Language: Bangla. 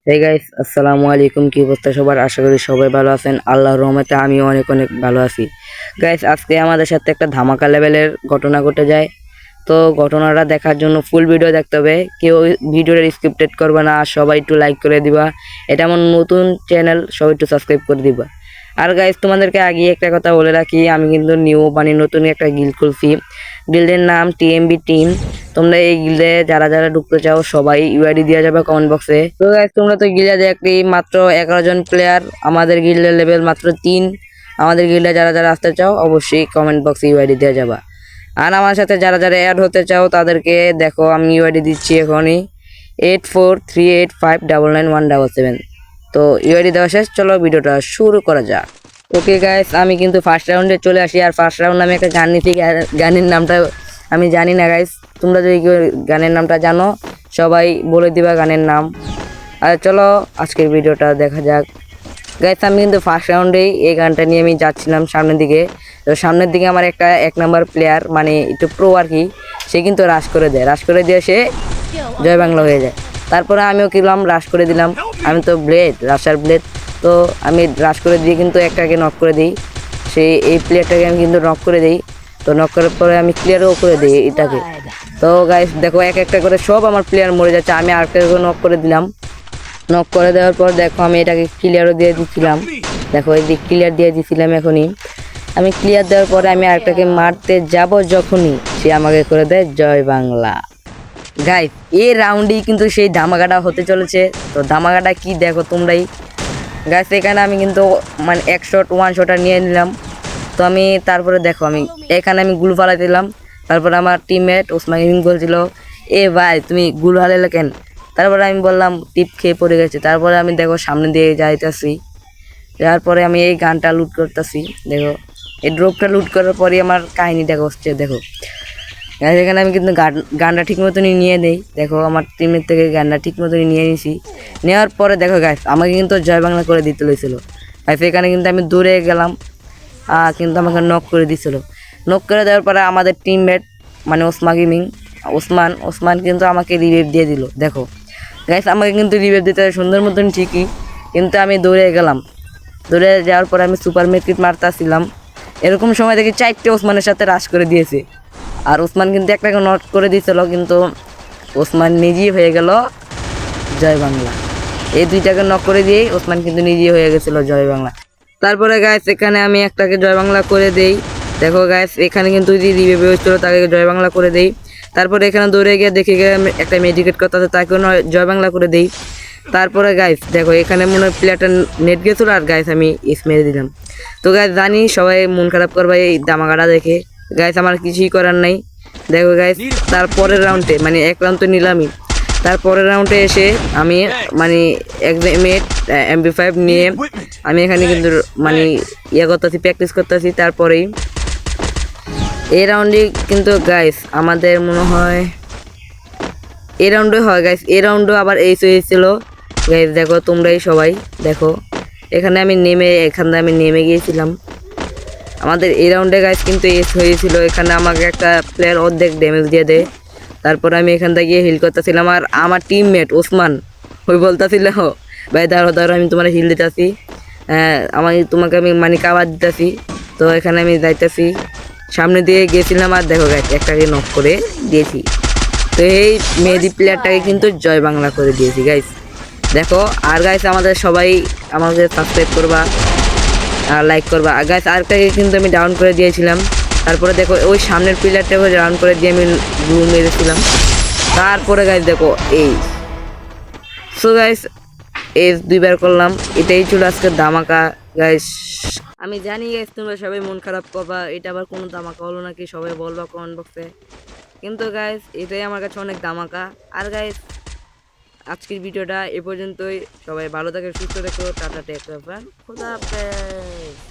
হে গাইস, আসসালামু আলাইকুম। কি অবস্থা সবার? আশা করি সবাই ভালো আছেন। আল্লাহর রহমতে আমি অনেক অনেক ভালো আছি। গাইস, আজকে আমাদের সাথে একটা ধামাকা লেভেলের ঘটনা ঘটে যায়। তো ঘটনাটা দেখার জন্য ফুল ভিডিও দেখতে হবে। কেউ ভিডিওটা স্ক্রিপ্টেড করবে না, সবাই একটু লাইক করে দিবা। এটা আমার নতুন চ্যানেল, সবাই একটু সাবস্ক্রাইব করে দিবা। আর গাইস, তোমাদেরকে আগে একটা কথা বলে রাখি, আমি কিন্তু নিউ নতুন একটা গিল্ড খুলছি। গিল্ডের নাম টিএমবি টিম। তোমরা এই গিল্ডে যারা যারা ঢুকতে চাও সবাই ইউআইডি দেওয়া যাবে কমেন্ট বক্সে। তো গাইস, তোমরা তো গিল্ডে দেখলি মাত্র 11 জন প্লেয়ার, আমাদের গিল্ডের লেভেল মাত্র 3। আমাদের গিল্ডে যারা যারা আসতে চাও অবশ্যই কমেন্ট বক্সে ইউআইডি দেওয়া যাবে। আর আমার সাথে যারা যারা অ্যাড হতে চাও তাদেরকে দেখো, আমি ইউআইডি দিচ্ছি এখনই 8438599177। তো ইউআইডি দেওয়া শেষ, চলো ভিডিওটা শুরু করা যাক। ওকে গাইস, আমি কিন্তু ফার্স্ট রাউন্ডে চলে আসি। আর ফার্স্ট রাউন্ড আমি একটা গান নিচ্ছি, গানের নামটা আমি জানি না গাইস। তোমরা যদি কেউ গানের নামটা জানো সবাই বলে দিবা গানের নাম। আর চলো আজকের ভিডিওটা দেখা যাক। গাইস, আমি কিন্তু ফার্স্ট রাউন্ডেই এই গানটা নিয়ে আমি যাচ্ছিলাম সামনের দিকে। তো সামনের দিকে আমার একটা 1 নম্বর প্লেয়ার, মানে একটু প্রো আর কি, সে কিন্তু রাশ করে দেয়। রাশ করে দিয়ে সে জয় বাংলা হয়ে যায়। তারপরে আমিও কিলাম, রাশ করে দিলাম। আমি তো ব্লেড, রাশার ব্লেড। তো আমি রাশ করে দিয়ে কিন্তু একটাকে নক করে দিই। সেই এই প্লেয়ারটাকে আমি কিন্তু নক করে দিই। তো নক করার পরে আমি ক্লিয়ারও করে দিই এটাকে। তো গাইস দেখো, এক একটা করে সব আমার প্লেয়ার মরে যাচ্ছে। আমি আরেকটা নক করে দিলাম। নক করে দেওয়ার পর দেখো আমি এটাকে ক্লিয়ারও দিয়ে দিচ্ছিলাম। দেখো এই দিক ক্লিয়ার দিয়ে দিচ্ছিলাম। এখনই আমি ক্লিয়ার দেওয়ার পরে আমি আরেকটাকে মারতে যাব, যখনই সে আমাকে করে দেয় জয় বাংলা। গাইস, এই রাউন্ডেই কিন্তু সেই ধামাকাটা হতে চলেছে। তো ধামাকাটা কি দেখো তোমরাই। গাইস, এখানে আমি কিন্তু মানে এক শট ওয়ান শটার নিয়ে নিলাম। তো আমি তারপরে দেখো আমি এখানে আমি গুল ফালাই দিলাম। তারপরে আমার টিমমেট ওসমান বলছিল, এ ভাই তুমি গুল ফালাইলে কেন? তারপরে আমি বললাম টিপ খেয়ে পড়ে গেছে। তারপরে আমি দেখো সামনে দিয়ে যাইতেছি, যাওয়ার পরে আমি এই গানটা লুট করতেছি। দেখো এই ড্রপটা লুট করার পরে আমার কাহিনী দেখো হচ্ছে। দেখো এখানে আমি কিন্তু গানটা ঠিক মতনই নিয়ে নেই। দেখো আমার টিমের থেকে গানটা ঠিক মতনই নিয়ে নিয়েছি। নেওয়ার পরে দেখো গাইস, আমাকে কিন্তু জয় বাংলা করে দিতে হয়েছিল। গাইস, এখানে কিন্তু আমি দূরে গেলাম, কিন্তু আমাকে নক করে দিছিল। নক করে দেওয়ার পরে আমাদের টিমমেট মানে ওসমান কিন্তু আমাকে রিভাইভ দিয়ে দিল। দেখো গাইস, আমাকে কিন্তু রিভাইভ দিতে সুন্দর মতন ঠিকই, কিন্তু আমি দৌড়ে গেলাম। দৌড়ে যাওয়ার পরে আমি সুপার মার্কেট মারতেছিলাম। এরকম সময় দেখি 4টে ওসমানের সাথে রাশ করে দিয়েছে। আর ওসমান কিন্তু একটাকে নট করে দিয়েছিল, কিন্তু ওসমান নিজেই হয়ে গেল জয় বাংলা। এই দুইটাকে নক করে দিয়েই ওসমান কিন্তু নিজেই হয়ে গেছিল জয় বাংলা। তারপরে গাইস এখানে আমি একটাকে জয় বাংলা করে দেই। দেখো গাইস, এখানে কিন্তু যে রিভাইভ হয়েছিল তাকে জয় বাংলা করে দেই। তারপরে এখানে দৌড়ে গিয়ে দেখে গিয়ে একটা মেডিকেট করতে আছে, তাকেও জয় বাংলা করে দেই। তারপরে গাইস দেখো এখানে মনে হয় প্লেয়ারটা নেট গেছিল, আর গাইস আমি মেরে দিলাম। তো গাইস জানি সবাই মন খারাপ করবে এই দামাকাটা দেখে। গাইস আমার কিছুই করার নাই। দেখো গাইস, তারপরের রাউন্ডে মানে এক রাউন্ড তো নিলামই, তারপরের রাউন্ডে এসে আমি মানে এক্সামেট MP5 নিয়ে আমি এখানে কিন্তু মানে করতেছি, প্র্যাকটিস করতেছি। তারপরেই এই রাউন্ডে কিন্তু গাইস আমাদের মনে হয় এই রাউন্ডে হয় গাইস, এই রাউন্ডও আবার এইস হয়েছিল গাইস। দেখো তোমরাই সবাই দেখো, এখানে আমি নেমে গিয়েছিলাম। আমাদের এই রাউন্ডে গাইস কিন্তু এস হয়েছিল। এখানে আমাকে একটা প্লেয়ার অর্ধেক ড্যামেজ দিয়ে দেয়। তারপর আমি এখান থেকে হিল করতেছিলাম, আর আমার টিমমেট ওসমান ওই বলতেছিল, ভাই দাঁড়ো দাঁড়ো আমি তোমার হিল দিতেছি, তোমাকে আমি মানে কাবার দিতেছি। তো এখানে আমি যাইতেছি, সামনে দিয়ে গেছিলাম, আর দেখো গাইস একটাকে নক করে দিয়েছি। তো এই মেহেদি প্লেয়ারটাকে কিন্তু জয় বাংলা করে দিয়েছি গাইস। দেখো আর গাইস আমাদের সবাই আমাকে সাবস্ক্রাইব করবা আর লাইক করবা। আর গাইস আরেকটাকে কিন্তু আমি ডাউন করে দিয়েছিলাম। তারপরে দেখো ওই সামনের প্লেয়ারটাকে ডাউন করে দিয়ে আমি ব্লু মেরেছিলাম। তারপরে গাইস দেখো এই সো গাইস এই 2বার করলাম। এটাই ছিল আজকে ধামাকা গাইস। আমি জানি গাইস তোমরা সবাই মন খারাপ করবা, এটা আবার কোনো ধামাকা হলো নাকি সবাই বলবা কমেন্ট বক্সে। কিন্তু গাইস এটাই আমার কাছে অনেক ধামাকা। আর গাইস আজকের ভিডিওটা এ পর্যন্তই। সবাই ভালো থাকে, সুস্থ থেকো, টাটা টেক কেয়ার, খোদা হাফেজ।